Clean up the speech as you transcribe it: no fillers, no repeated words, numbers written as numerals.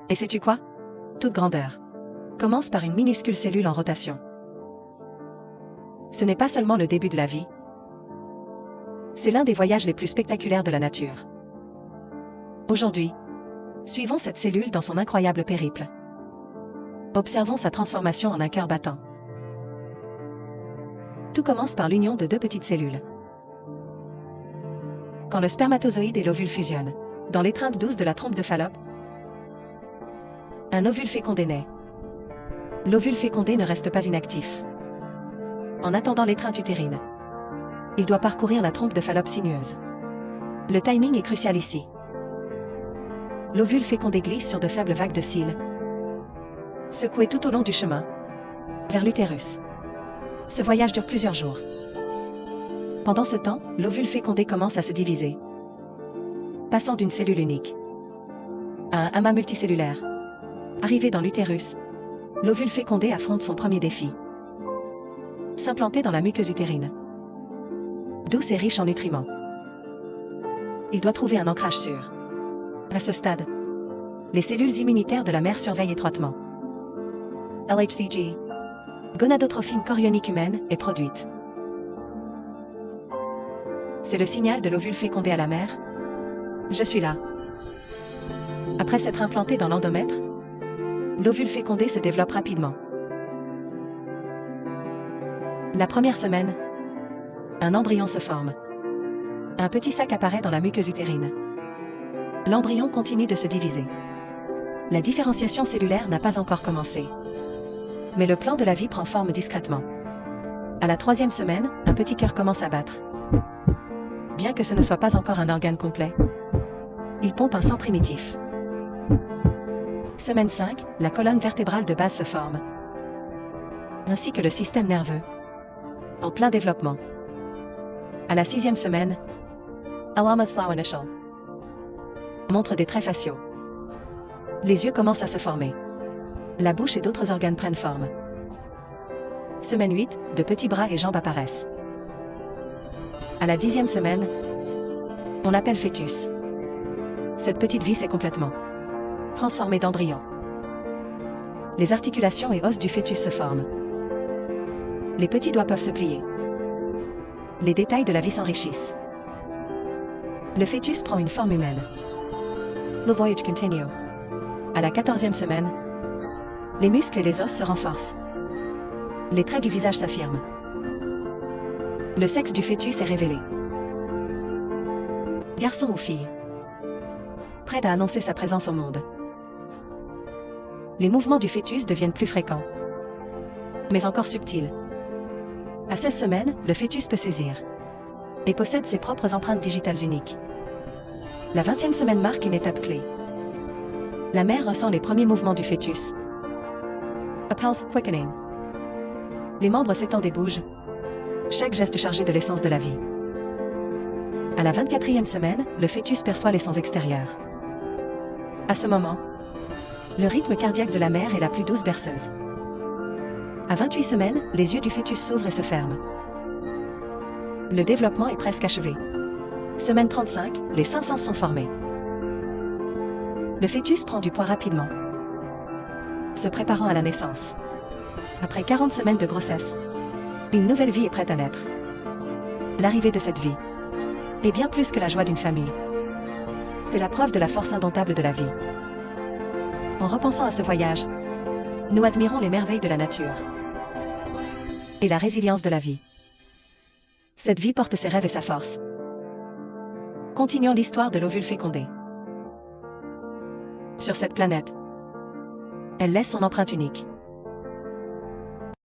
Et sais-tu quoi? Toute grandeur commence par une minuscule cellule en rotation. Ce n'est pas seulement le début de la vie, c'est l'un des voyages les plus spectaculaires de la nature. Aujourd'hui, suivons cette cellule dans son incroyable périple. Observons sa transformation en un cœur battant. Tout commence par l'union de deux petites cellules. Quand le spermatozoïde et l'ovule fusionnent, dans l'étreinte douce de la trompe de Fallope, un ovule fécondé naît. L'ovule fécondé ne reste pas inactif. En attendant l'étreinte utérine, il doit parcourir la trompe de Fallope sinueuse. Le timing est crucial ici. L'ovule fécondé glisse sur de faibles vagues de cils, secoué tout au long du chemin, vers l'utérus. Ce voyage dure plusieurs jours. Pendant ce temps, l'ovule fécondé commence à se diviser, passant d'une cellule unique à un amas multicellulaire. Arrivé dans l'utérus, l'ovule fécondé affronte son premier défi. S'implanter dans la muqueuse utérine, douce et riche en nutriments. Il doit trouver un ancrage sûr. À ce stade, les cellules immunitaires de la mère surveillent étroitement. LHCG, gonadotrophine chorionique humaine, est produite. C'est le signal de l'ovule fécondé à la mère. Je suis là. Après s'être implanté dans l'endomètre, l'ovule fécondé se développe rapidement. La première semaine, un embryon se forme. Un petit sac apparaît dans la muqueuse utérine. L'embryon continue de se diviser. La différenciation cellulaire n'a pas encore commencé. Mais le plan de la vie prend forme discrètement. À la troisième semaine, un petit cœur commence à battre. Bien que ce ne soit pas encore un organe complet, il pompe un sang primitif. Semaine 5, la colonne vertébrale de base se forme, ainsi que le système nerveux, en plein développement. À la sixième semaine, Alama's flower initial montre des traits faciaux. Les yeux commencent à se former. La bouche et d'autres organes prennent forme. Semaine 8, de petits bras et jambes apparaissent. À la 10e semaine, on l'appelle fœtus. Cette petite vie s'est complètement transformée d'embryon. Les articulations et os du fœtus se forment. Les petits doigts peuvent se plier. Les détails de la vie s'enrichissent. Le fœtus prend une forme humaine. The voyage continue. À la 14e semaine, les muscles et les os se renforcent. Les traits du visage s'affirment. Le sexe du fœtus est révélé. Garçon ou fille, prêt à annoncer sa présence au monde. Les mouvements du fœtus deviennent plus fréquents, mais encore subtils. À 16 semaines, le fœtus peut saisir et possède ses propres empreintes digitales uniques. La 20e semaine marque une étape clé. La mère ressent les premiers mouvements du fœtus. A pulse quickening. Les membres s'étendent et bougent, chaque geste chargé de l'essence de la vie. À la 24e semaine, le fœtus perçoit les sons extérieurs. À ce moment, le rythme cardiaque de la mère est la plus douce berceuse. À 28 semaines, les yeux du fœtus s'ouvrent et se ferment. Le développement est presque achevé. Semaine 35, les 5 sens sont formés. Le fœtus prend du poids rapidement, se préparant à la naissance. Après 40 semaines de grossesse, une nouvelle vie est prête à naître. L'arrivée de cette vie est bien plus que la joie d'une famille. C'est la preuve de la force indomptable de la vie. En repensant à ce voyage, nous admirons les merveilles de la nature et la résilience de la vie. Cette vie porte ses rêves et sa force. Continuons l'histoire de l'ovule fécondé. Sur cette planète, elle laisse son empreinte unique.